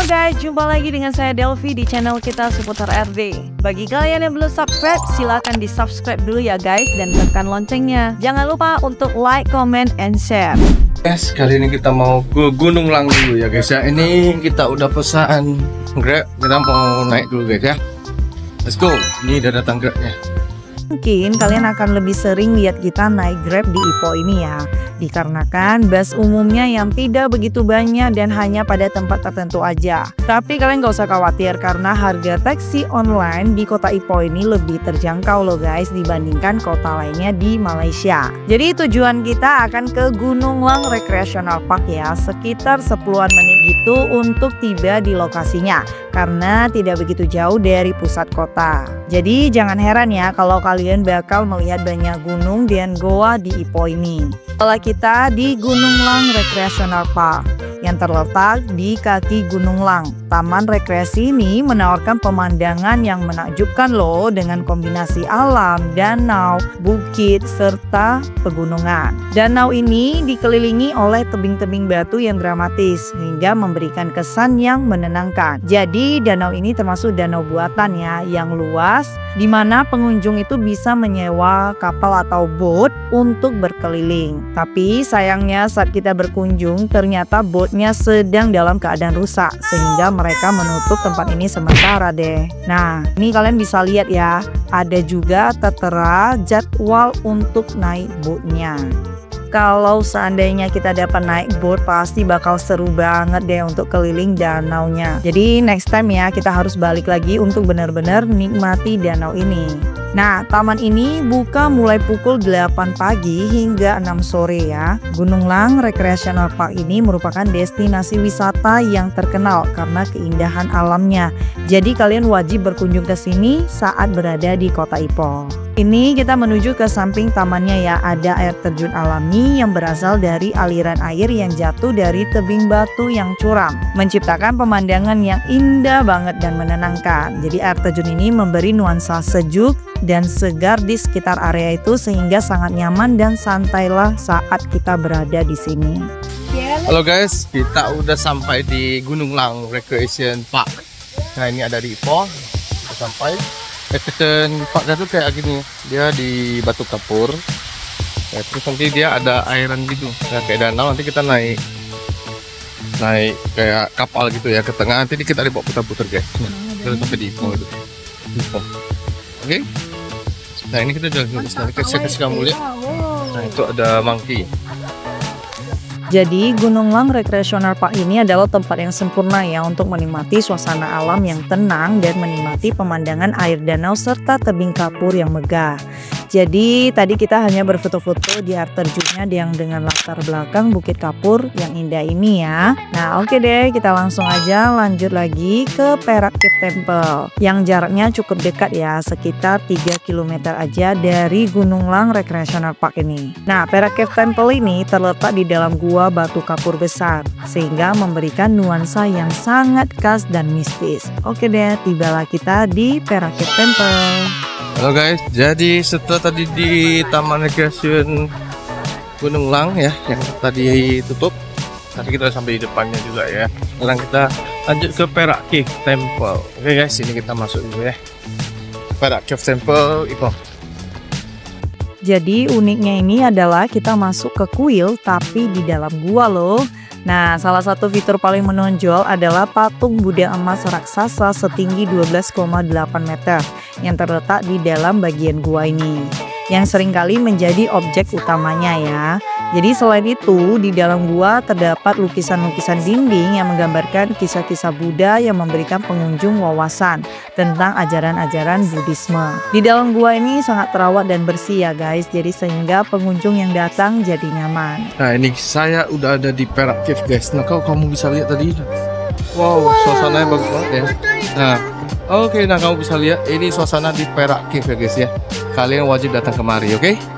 guys, jumpa lagi dengan saya Delvi di channel kita seputar RD. Bagi kalian yang belum subscribe, silahkan di subscribe dulu ya guys, dan tekan loncengnya. Jangan lupa untuk like, comment, and share. Guys, kali ini kita mau ke Gunung Lang dulu ya guys ya. Ini kita udah pesan Grab, kita mau naik dulu guys ya. Let's go. Ini udah datang Grabnya. Mungkin kalian akan lebih sering lihat kita naik Grab di Ipoh ini ya, dikarenakan bus umumnya yang tidak begitu banyak dan hanya pada tempat tertentu aja. Tapi kalian gak usah khawatir karena harga taksi online di kota Ipoh ini lebih terjangkau loh guys dibandingkan kota lainnya di Malaysia. Jadi tujuan kita akan ke Gunung Lang Recreational Park ya, sekitar 10-an menit gitu untuk tiba di lokasinya karena tidak begitu jauh dari pusat kota. Jadi jangan heran ya kalau kalian bakal melihat banyak gunung dan goa di Ipoh ini. Setelah kita di Gunung Lang Recreational Park yang terletak di kaki Gunung Lang. Taman rekreasi ini menawarkan pemandangan yang menakjubkan loh dengan kombinasi alam, danau, bukit, serta pegunungan. Danau ini dikelilingi oleh tebing-tebing batu yang dramatis hingga memberikan kesan yang menenangkan. Jadi danau ini termasuk danau buatan ya yang luas di mana pengunjung itu bisa menyewa kapal atau boat untuk berkeliling. Tapi sayangnya saat kita berkunjung ternyata boatnya sedang dalam keadaan rusak sehingga mereka menutup tempat ini sementara deh. Nah, ini kalian bisa lihat ya, ada juga tertera jadwal untuk naik boatnya. Kalau seandainya kita dapat naik boat pasti bakal seru banget deh untuk keliling danaunya. Jadi next time ya kita harus balik lagi untuk benar-benar nikmati danau ini. Nah, taman ini buka mulai pukul 8 pagi hingga 6 sore ya. Gunung Lang Recreational Park ini merupakan destinasi wisata yang terkenal karena keindahan alamnya. Jadi kalian wajib berkunjung ke sini saat berada di kota Ipoh. Ini kita menuju ke samping tamannya ya, ada air terjun alami yang berasal dari aliran air yang jatuh dari tebing batu yang curam, menciptakan pemandangan yang indah banget dan menenangkan. Jadi air terjun ini memberi nuansa sejuk dan segar di sekitar area itu sehingga sangat nyaman dan santailah saat kita berada di sini. Halo guys, kita udah sampai di Gunung Lang Recreation Park. Nah ini ada di Ipoh, kita sampai. Recreation Parknya tuh kayak gini, dia di batu kapur. Ya, terus nanti dia ada airan gitu, ya, kayak danau. Nanti kita naik kayak kapal gitu ya ke tengah. Nanti kita dibawa putar-putar guys. Kita sampai di Ipoh itu. Oke. Nah ini kita jalan ke sana. Saya kasih kamu lihat. Nah itu ada monkey. Jadi Gunung Lang Recreational Park ini adalah tempat yang sempurna ya untuk menikmati suasana alam yang tenang dan menikmati pemandangan air danau serta tebing kapur yang megah. Jadi tadi kita hanya berfoto-foto di air terjunnya yang dengan latar belakang bukit kapur yang indah ini ya. Nah oke deh, kita langsung aja lanjut lagi ke Perak Cave Temple yang jaraknya cukup dekat ya, sekitar 3 km aja dari Gunung Lang Recreational Park ini. Nah Perak Cave Temple ini terletak di dalam gua batu kapur besar sehingga memberikan nuansa yang sangat khas dan mistis. Oke deh, tibalah kita di Perak Cave Temple. Halo guys, jadi setelah tadi di Taman Recreation Gunung Lang ya yang tadi tutup, tadi kita sampai di depannya juga ya. Sekarang kita lanjut ke Perak Cave Temple. Oke guys, ini kita masuk dulu ya. Perak Cave Temple Ipoh. Jadi uniknya ini adalah kita masuk ke kuil tapi di dalam gua loh. Nah, salah satu fitur paling menonjol adalah patung Buddha emas raksasa setinggi 12,8 meter yang terletak di dalam bagian gua ini, yang seringkali menjadi objek utamanya ya. Jadi selain itu, di dalam gua terdapat lukisan-lukisan dinding yang menggambarkan kisah-kisah Buddha yang memberikan pengunjung wawasan tentang ajaran-ajaran Buddhisme. Di dalam gua ini sangat terawat dan bersih ya guys, jadi sehingga pengunjung yang datang jadi nyaman. Nah ini saya udah ada di Perak Cave guys. Nah kamu bisa lihat tadi. Wow, suasananya bagus banget ya. Nah oke, nah kamu bisa lihat ini suasana di Perak Cave ya guys ya. Kalian wajib datang kemari, oke?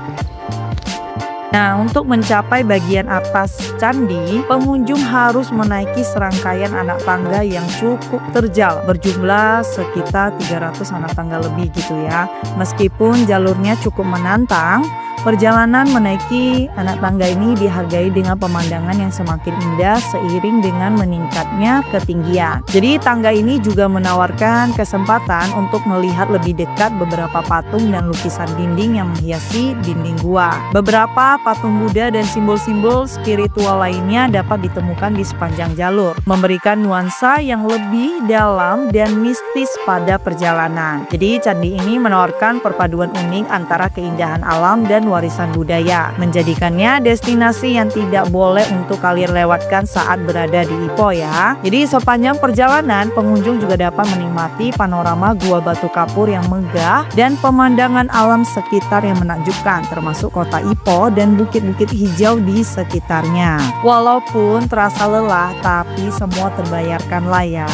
Nah, untuk mencapai bagian atas candi, pengunjung harus menaiki serangkaian anak tangga yang cukup terjal, berjumlah sekitar 300 anak tangga lebih gitu ya. Meskipun jalurnya cukup menantang, Perjalanan menaiki anak tangga ini dihargai dengan pemandangan yang semakin indah seiring dengan meningkatnya ketinggian. Jadi tangga ini juga menawarkan kesempatan untuk melihat lebih dekat beberapa patung dan lukisan dinding yang menghiasi dinding gua. Beberapa patung Buddha dan simbol-simbol spiritual lainnya dapat ditemukan di sepanjang jalur, memberikan nuansa yang lebih dalam dan mistis pada perjalanan. Jadi candi ini menawarkan perpaduan unik antara keindahan alam dan warisan budaya, menjadikannya destinasi yang tidak boleh untuk kalian lewatkan saat berada di Ipoh ya. Jadi sepanjang perjalanan pengunjung juga dapat menikmati panorama Gua Batu Kapur yang megah dan pemandangan alam sekitar yang menakjubkan, termasuk kota Ipoh dan bukit-bukit hijau di sekitarnya. Walaupun terasa lelah, tapi semua terbayarkan lah ya.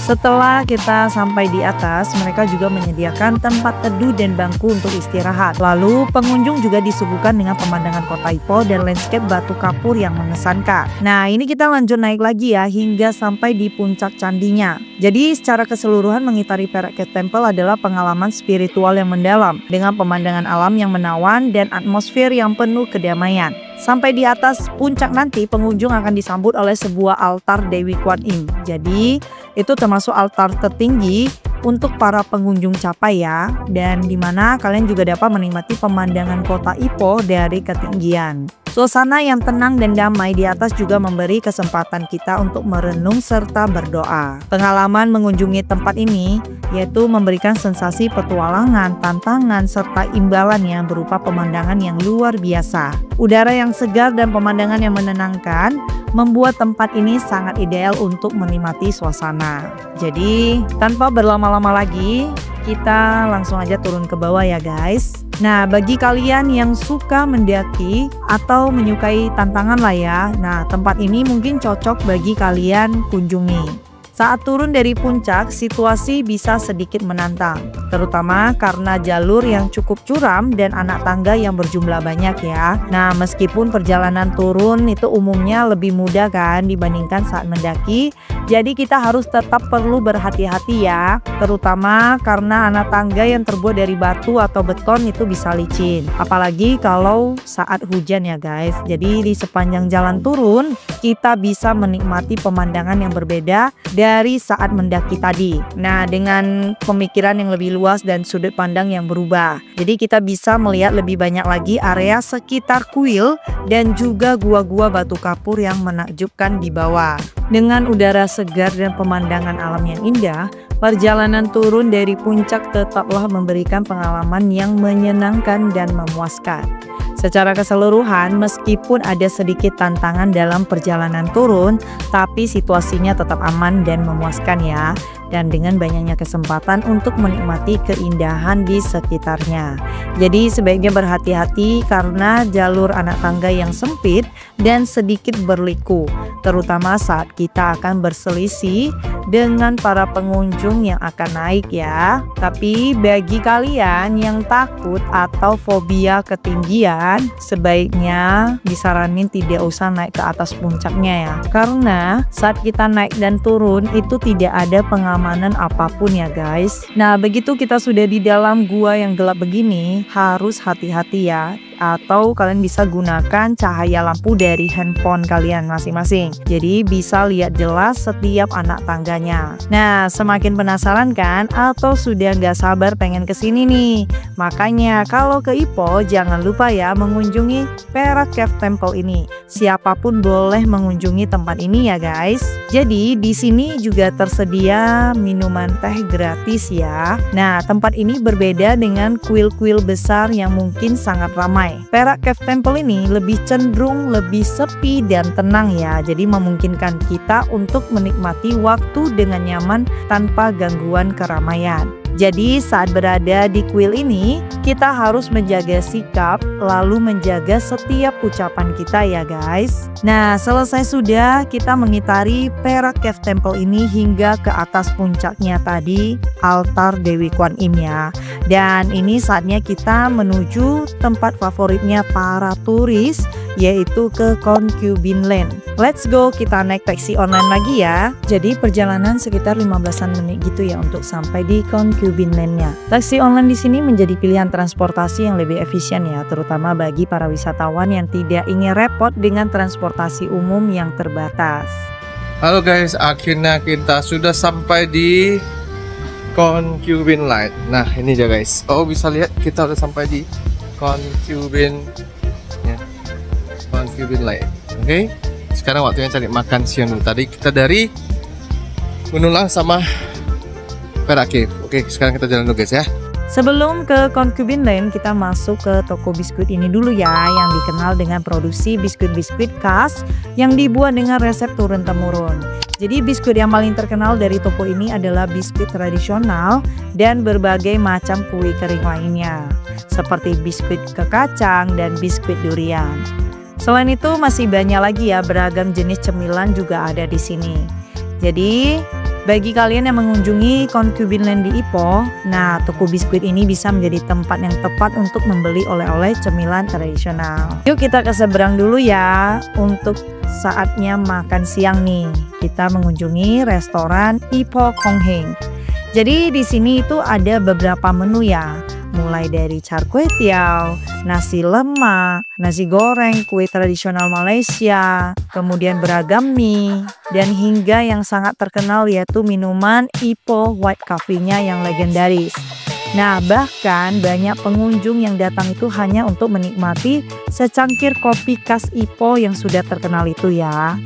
Setelah kita sampai di atas, mereka juga menyediakan tempat teduh dan bangku untuk istirahat. Lalu pengunjung juga disuguhkan dengan pemandangan kota Ipoh dan landscape Batu Kapur yang mengesankan. Nah, ini kita lanjut naik lagi ya hingga sampai di puncak candinya. Jadi secara keseluruhan mengitari Perak Cave Temple adalah pengalaman spiritual yang mendalam dengan pemandangan alam yang menawan dan atmosfer yang penuh kedamaian. Sampai di atas puncak nanti pengunjung akan disambut oleh sebuah altar Dewi Kwan Im. Jadi itu termasuk altar tertinggi untuk para pengunjung capai ya, dan dimana kalian juga dapat menikmati pemandangan kota Ipoh dari ketinggian. Suasana yang tenang dan damai di atas juga memberi kesempatan kita untuk merenung serta berdoa. Pengalaman mengunjungi tempat ini yaitu memberikan sensasi petualangan, tantangan, serta imbalan yang berupa pemandangan yang luar biasa. Udara yang segar dan pemandangan yang menenangkan membuat tempat ini sangat ideal untuk menikmati suasana. Jadi tanpa berlama-lama lagi, kita langsung aja turun ke bawah ya guys. Nah, bagi kalian yang suka mendaki atau menyukai tantangan lah ya, nah tempat ini mungkin cocok bagi kalian kunjungi. Saat turun dari puncak, situasi bisa sedikit menantang, terutama karena jalur yang cukup curam dan anak tangga yang berjumlah banyak ya. Nah, meskipun perjalanan turun itu umumnya lebih mudah kan dibandingkan saat mendaki, jadi kita harus tetap perlu berhati-hati ya, terutama karena anak tangga yang terbuat dari batu atau beton itu bisa licin, apalagi kalau saat hujan ya guys. Jadi di sepanjang jalan turun, kita bisa menikmati pemandangan yang berbeda dari saat mendaki tadi. Nah, dengan pemikiran yang lebih luas dan sudut pandang yang berubah, jadi kita bisa melihat lebih banyak lagi area sekitar kuil dan juga gua-gua Batu Kapur yang menakjubkan di bawah. Dengan udara segar dan pemandangan alam yang indah, perjalanan turun dari puncak tetaplah memberikan pengalaman yang menyenangkan dan memuaskan. Secara keseluruhan, meskipun ada sedikit tantangan dalam perjalanan turun, tapi situasinya tetap aman dan memuaskan ya. Dan dengan banyaknya kesempatan untuk menikmati keindahan di sekitarnya. Jadi sebaiknya berhati-hati karena jalur anak tangga yang sempit dan sedikit berliku, terutama saat kita akan berselisih dengan para pengunjung yang akan naik ya. Tapi bagi kalian yang takut atau fobia ketinggian, sebaiknya disaranin tidak usah naik ke atas puncaknya ya. Karena saat kita naik dan turun itu tidak ada pengamanan apapun ya guys. Nah, begitu kita sudah di dalam gua yang gelap begini, harus hati-hati ya. Atau kalian bisa gunakan cahaya lampu dari handphone kalian masing-masing, jadi bisa lihat jelas setiap anak tangganya. Nah, semakin penasaran kan atau sudah nggak sabar pengen kesini nih? Makanya kalau ke Ipoh jangan lupa ya mengunjungi Perak Cave Temple ini. Siapapun boleh mengunjungi tempat ini ya guys. Jadi di sini juga tersedia minuman teh gratis ya. Nah, tempat ini berbeda dengan kuil-kuil besar yang mungkin sangat ramai. Perak Cave Temple ini lebih cenderung lebih sepi dan tenang ya. Jadi memungkinkan kita untuk menikmati waktu dengan nyaman tanpa gangguan keramaian. Jadi saat berada di kuil ini, kita harus menjaga sikap lalu menjaga setiap ucapan kita ya guys. Nah, selesai sudah kita mengitari Perak Cave Temple ini hingga ke atas puncaknya tadi, altar Dewi Kwan Im ya. Dan ini saatnya kita menuju tempat favoritnya para turis, yaitu ke Concubine Lane. Let's go, kita naik taksi online lagi ya. Jadi perjalanan sekitar 15-an menit gitu ya untuk sampai di Concubine Lane-nya. Taksi online di sini menjadi pilihan transportasi yang lebih efisien ya, terutama bagi para wisatawan yang tidak ingin repot dengan transportasi umum yang terbatas. Halo guys, akhirnya kita sudah sampai di Concubine Lane. Nah ini dia guys, oh bisa lihat kita udah sampai di Concubine ya. Concubine Lane. Oke, sekarang waktunya cari makan siang dulu. Tadi kita dari Gunung Lang sama Perak Cave. Oke, sekarang kita jalan dulu guys ya. Sebelum ke Concubine Lane, kita masuk ke toko biskuit ini dulu ya, yang dikenal dengan produksi biskuit-biskuit khas yang dibuat dengan resep turun-temurun. Jadi biskuit yang paling terkenal dari toko ini adalah biskuit tradisional dan berbagai macam kue kering lainnya, seperti biskuit kekacang dan biskuit durian. Selain itu masih banyak lagi ya, beragam jenis cemilan juga ada di sini. Jadi bagi kalian yang mengunjungi Concubine Lane di Ipoh, nah toko biskuit ini bisa menjadi tempat yang tepat untuk membeli oleh-oleh cemilan tradisional. Yuk kita ke seberang dulu ya, untuk saatnya makan siang nih. Kita mengunjungi restoran Ipoh Kong Heng. Jadi di sini itu ada beberapa menu ya, mulai dari char kway teow, nasi lemak, nasi goreng, kue tradisional Malaysia, kemudian beragam mie, dan hingga yang sangat terkenal yaitu minuman Ipoh White Coffee-nya yang legendaris. Nah bahkan banyak pengunjung yang datang itu hanya untuk menikmati secangkir kopi khas Ipoh yang sudah terkenal itu ya.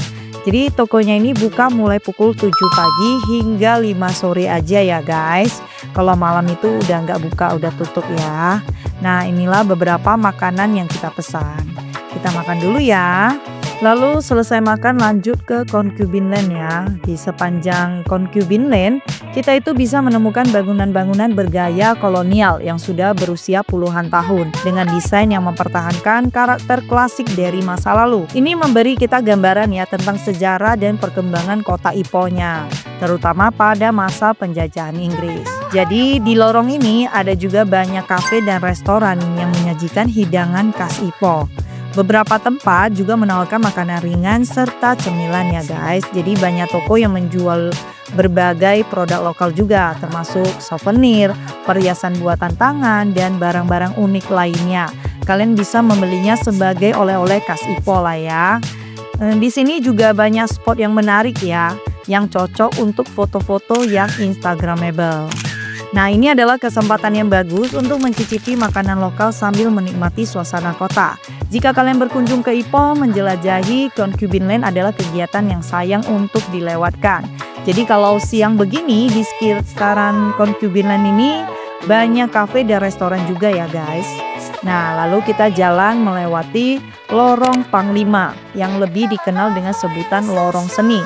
Jadi tokonya ini buka mulai pukul 7 pagi hingga 5 sore aja ya guys. Kalau malam itu udah nggak buka, udah tutup ya. Nah inilah beberapa makanan yang kita pesan. Kita makan dulu ya. Lalu selesai makan lanjut ke Concubine Lane ya. Di sepanjang Concubine Lane kita itu bisa menemukan bangunan-bangunan bergaya kolonial yang sudah berusia puluhan tahun dengan desain yang mempertahankan karakter klasik dari masa lalu. Ini memberi kita gambaran ya tentang sejarah dan perkembangan kota Ipoh-nya, terutama pada masa penjajahan Inggris. Jadi di lorong ini ada juga banyak kafe dan restoran yang menyajikan hidangan khas Ipoh. Beberapa tempat juga menawarkan makanan ringan serta cemilan ya guys. Jadi banyak toko yang menjual berbagai produk lokal juga, termasuk souvenir, perhiasan buatan tangan, dan barang-barang unik lainnya. Kalian bisa membelinya sebagai oleh-oleh khas Ipoh lah ya. Di sini juga banyak spot yang menarik ya, yang cocok untuk foto-foto yang instagramable. Nah ini adalah kesempatan yang bagus untuk mencicipi makanan lokal sambil menikmati suasana kota. Jika kalian berkunjung ke Ipoh, menjelajahi Concubine Lane adalah kegiatan yang sayang untuk dilewatkan. Jadi kalau siang begini di sekitaran Concubine Lane ini banyak kafe dan restoran juga ya guys. Nah lalu kita jalan melewati Lorong Panglima yang lebih dikenal dengan sebutan Lorong Seni.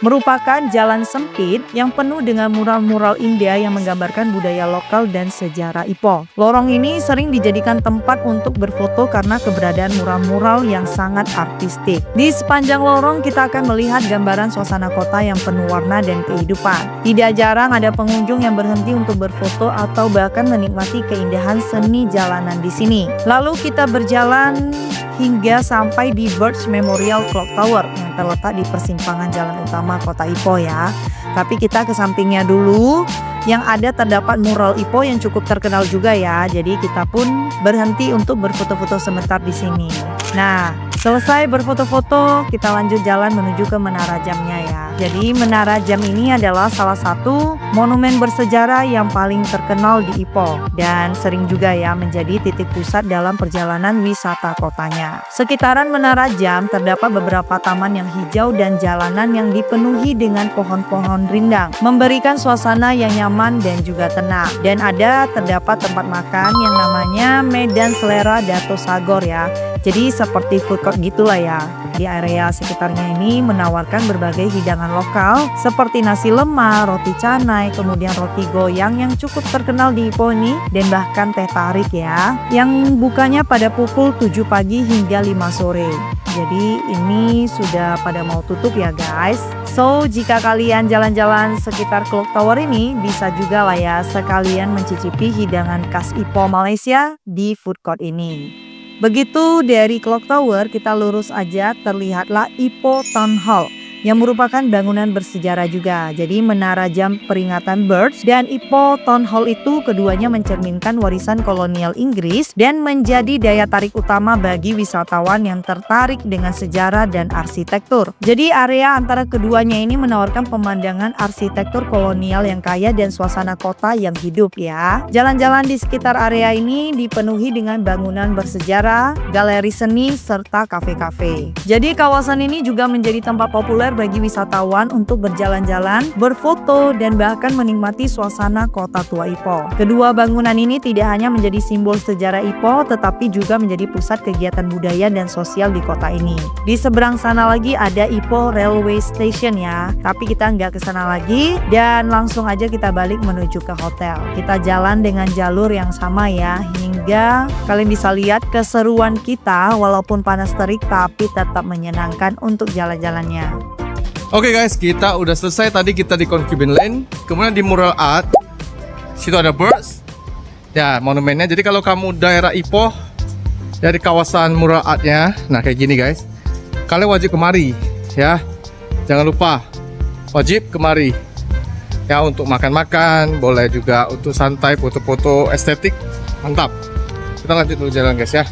Merupakan jalan sempit yang penuh dengan mural-mural indah yang menggambarkan budaya lokal dan sejarah Ipoh. Lorong ini sering dijadikan tempat untuk berfoto karena keberadaan mural-mural yang sangat artistik. Di sepanjang lorong kita akan melihat gambaran suasana kota yang penuh warna dan kehidupan. Tidak jarang ada pengunjung yang berhenti untuk berfoto atau bahkan menikmati keindahan seni jalanan di sini. Lalu kita berjalan hingga sampai di Birch Memorial Clock Tower yang terletak di persimpangan jalan utama kota Ipoh ya. Tapi kita ke sampingnya dulu, yang ada terdapat mural Ipoh yang cukup terkenal juga ya. Jadi kita pun berhenti untuk berfoto-foto sebentar di sini. Nah, selesai berfoto-foto, kita lanjut jalan menuju ke Menara Jamnya ya. Jadi Menara Jam ini adalah salah satu monumen bersejarah yang paling terkenal di Ipoh dan sering juga ya menjadi titik pusat dalam perjalanan wisata kotanya. Sekitaran Menara Jam terdapat beberapa taman yang hijau dan jalanan yang dipenuhi dengan pohon-pohon rindang, memberikan suasana yang nyaman dan juga tenang. Dan terdapat tempat makan yang namanya Medan Selera Dato Sagor ya. Jadi seperti food court gitulah ya. Di area sekitarnya ini menawarkan berbagai hidangan lokal seperti nasi lemak, roti canai, kemudian roti goyang yang cukup terkenal di Ipoh ini, dan bahkan teh tarik ya, yang bukanya pada pukul 7 pagi hingga 5 sore. Jadi ini sudah pada mau tutup ya guys. So jika kalian jalan-jalan sekitar Clock Tower ini, bisa juga lah ya sekalian mencicipi hidangan khas Ipoh Malaysia di food court ini. Begitu dari Clock Tower kita lurus aja terlihatlah Ipoh Town Hall yang merupakan bangunan bersejarah juga. Jadi menara jam peringatan Birch dan Ipoh Town Hall itu keduanya mencerminkan warisan kolonial Inggris dan menjadi daya tarik utama bagi wisatawan yang tertarik dengan sejarah dan arsitektur. Jadi area antara keduanya ini menawarkan pemandangan arsitektur kolonial yang kaya dan suasana kota yang hidup ya. Jalan-jalan di sekitar area ini dipenuhi dengan bangunan bersejarah, galeri seni, serta kafe-kafe. Jadi kawasan ini juga menjadi tempat populer bagi wisatawan untuk berjalan-jalan, berfoto, dan bahkan menikmati suasana kota tua Ipoh. Kedua bangunan ini tidak hanya menjadi simbol sejarah Ipoh, tetapi juga menjadi pusat kegiatan budaya dan sosial di kota ini. Di seberang sana lagi ada Ipoh Railway Station ya, tapi kita nggak ke sana lagi dan langsung aja kita balik menuju ke hotel. Kita jalan dengan jalur yang sama ya, hingga kalian bisa lihat keseruan kita walaupun panas terik tapi tetap menyenangkan untuk jalan-jalannya. Oke guys, kita udah selesai. Tadi kita di Concubine Lane, kemudian di Mural Art. Situ ada Birch, ya monumennya. Jadi kalau kamu daerah Ipoh dari kawasan Mural Artnya, nah kayak gini guys, kalian wajib kemari ya. Jangan lupa wajib kemari ya, untuk makan-makan, boleh juga untuk santai, foto-foto estetik, mantap. Kita lanjut dulu jalan guys ya.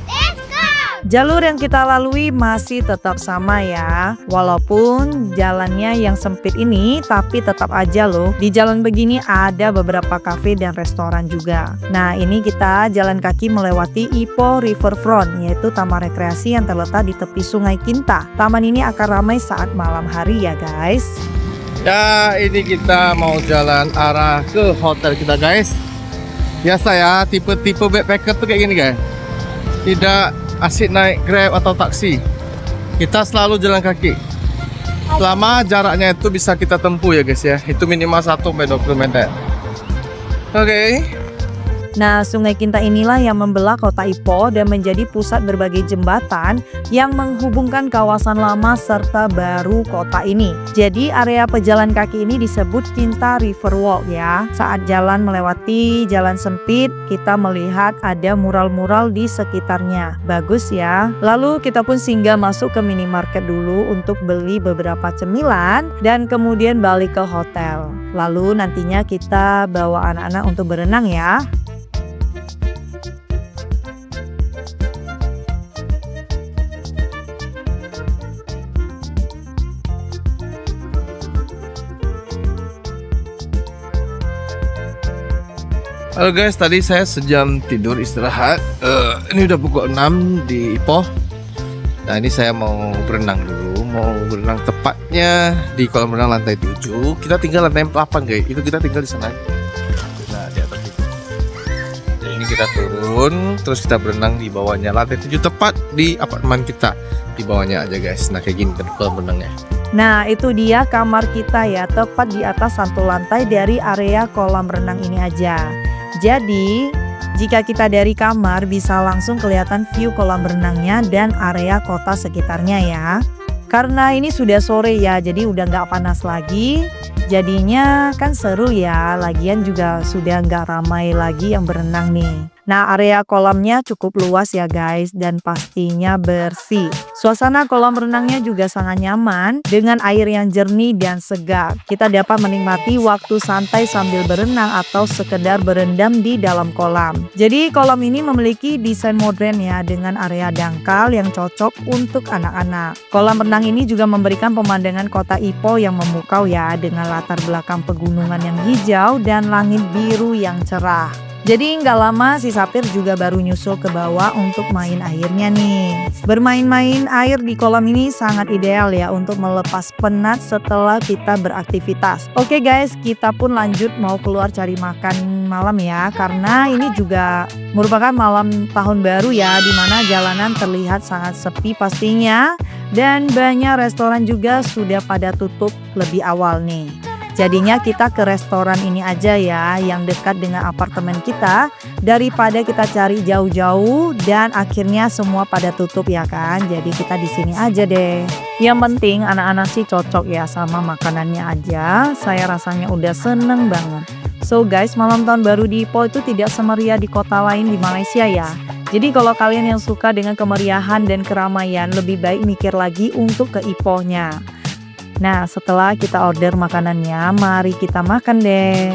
Jalur yang kita lalui masih tetap sama ya, walaupun jalannya yang sempit ini, tapi tetap aja loh di jalan begini ada beberapa kafe dan restoran juga. Nah ini kita jalan kaki melewati Ipoh Riverfront, yaitu taman rekreasi yang terletak di tepi Sungai Kinta. Taman ini akan ramai saat malam hari ya guys. Ya ini kita mau jalan arah ke hotel kita guys. Biasa ya, tipe-tipe backpacker tuh kayak gini guys, tidak asik naik Grab atau taksi. Kita selalu jalan kaki. Selama jaraknya itu bisa kita tempuh ya guys ya. Itu minimal 1-2 km. Oke. Nah, Sungai Kinta inilah yang membelah kota Ipoh dan menjadi pusat berbagai jembatan yang menghubungkan kawasan lama serta baru kota ini. Jadi area pejalan kaki ini disebut Kinta River Walk ya. Saat jalan melewati jalan sempit, kita melihat ada mural-mural di sekitarnya. Bagus ya. Lalu kita pun singgah masuk ke minimarket dulu untuk beli beberapa cemilan dan kemudian balik ke hotel. Lalu nantinya kita bawa anak-anak untuk berenang ya. Halo guys, tadi saya sejam tidur istirahat. Ini udah pukul 6 di Ipoh. Nah ini saya mau berenang dulu. Mau berenang tepatnya di kolam renang lantai 7. Kita tinggal lantai 8 guys. Itu kita tinggal di sana. Nah di atas itu. Jadi ini kita turun, terus kita berenang di bawahnya. Lantai 7 tepat di apartemen kita. Di bawahnya aja guys. Nah kayak gini kan kolam renangnya. Nah itu dia kamar kita ya, tepat di atas satu lantai dari area kolam renang ini aja. Jadi jika kita dari kamar bisa langsung kelihatan view kolam renangnya dan area kota sekitarnya ya. Karena ini sudah sore ya, jadi udah nggak panas lagi. Jadinya kan seru ya, lagian juga sudah nggak ramai lagi yang berenang nih. Nah area kolamnya cukup luas ya guys, dan pastinya bersih. Suasana kolam renangnya juga sangat nyaman dengan air yang jernih dan segar. Kita dapat menikmati waktu santai sambil berenang atau sekedar berendam di dalam kolam. Jadi kolam ini memiliki desain modern ya, dengan area dangkal yang cocok untuk anak-anak. Kolam renang ini juga memberikan pemandangan kota Ipoh yang memukau ya, dengan latar belakang pegunungan yang hijau dan langit biru yang cerah. Jadi nggak lama si Sapir juga baru nyusul ke bawah untuk main airnya nih. Bermain-main air di kolam ini sangat ideal ya untuk melepas penat setelah kita beraktivitas. Oke guys, kita pun lanjut mau keluar cari makan malam ya, karena ini juga merupakan malam tahun baru ya, dimana jalanan terlihat sangat sepi pastinya, dan banyak restoran juga sudah pada tutup lebih awal nih. Jadinya kita ke restoran ini aja ya, yang dekat dengan apartemen kita, daripada kita cari jauh-jauh dan akhirnya semua pada tutup ya kan. Jadi kita di sini aja deh. Yang penting anak-anak sih cocok ya sama makanannya aja. Saya rasanya udah seneng banget. So guys, malam tahun baru di Ipoh itu tidak semeriah di kota lain di Malaysia ya. Jadi kalau kalian yang suka dengan kemeriahan dan keramaian, lebih baik mikir lagi untuk ke Ipohnya. Nah, setelah kita order makanannya, mari kita makan deh.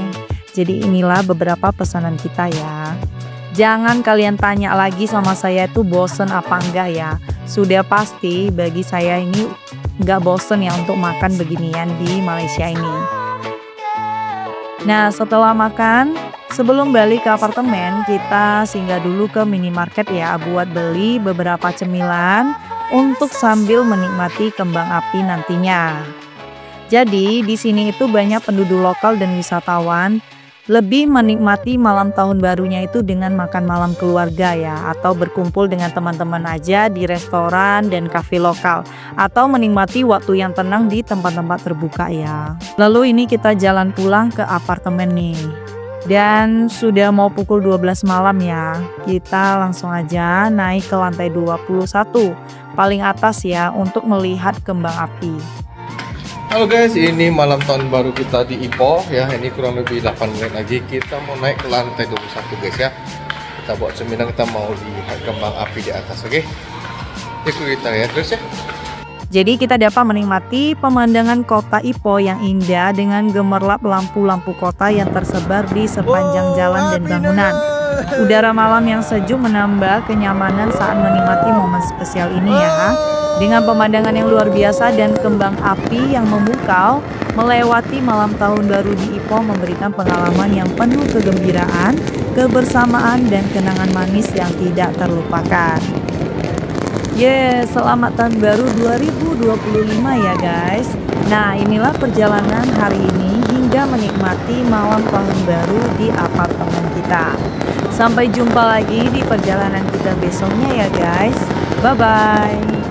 Jadi inilah beberapa pesanan kita ya. Jangan kalian tanya lagi sama saya itu bosen apa enggak ya. Sudah pasti bagi saya ini nggak bosen ya untuk makan beginian di Malaysia ini. Nah, setelah makan, sebelum balik ke apartemen, kita singgah dulu ke minimarket ya buat beli beberapa cemilan untuk sambil menikmati kembang api nantinya. Jadi, di sini itu banyak penduduk lokal dan wisatawan lebih menikmati malam tahun barunya itu dengan makan malam keluarga ya, atau berkumpul dengan teman-teman aja di restoran dan kafe lokal, atau menikmati waktu yang tenang di tempat-tempat terbuka ya. Lalu ini kita jalan pulang ke apartemen nih. Dan sudah mau pukul 12 malam ya. Kita langsung aja naik ke lantai 21 paling atas ya untuk melihat kembang api. Halo guys, ini malam tahun baru kita di Ipoh ya. Ini kurang lebih 8 menit lagi kita mau naik ke lantai 21 guys ya. Kita bawa cemilan, kita mau lihat kembang api di atas, oke? Ikut kita ya terus ya. Jadi kita dapat menikmati pemandangan kota Ipoh yang indah dengan gemerlap lampu-lampu kota yang tersebar di sepanjang jalan dan bangunan. Udara malam yang sejuk menambah kenyamanan saat menikmati momen spesial ini ya. Dengan pemandangan yang luar biasa dan kembang api yang memukau, melewati malam tahun baru di Ipoh memberikan pengalaman yang penuh kegembiraan, kebersamaan, dan kenangan manis yang tidak terlupakan. Selamat tahun baru 2025 ya guys. Nah, inilah perjalanan hari ini hingga menikmati malam tahun baru di apartemen kita. Sampai jumpa lagi di perjalanan kita besoknya ya guys. Bye-bye.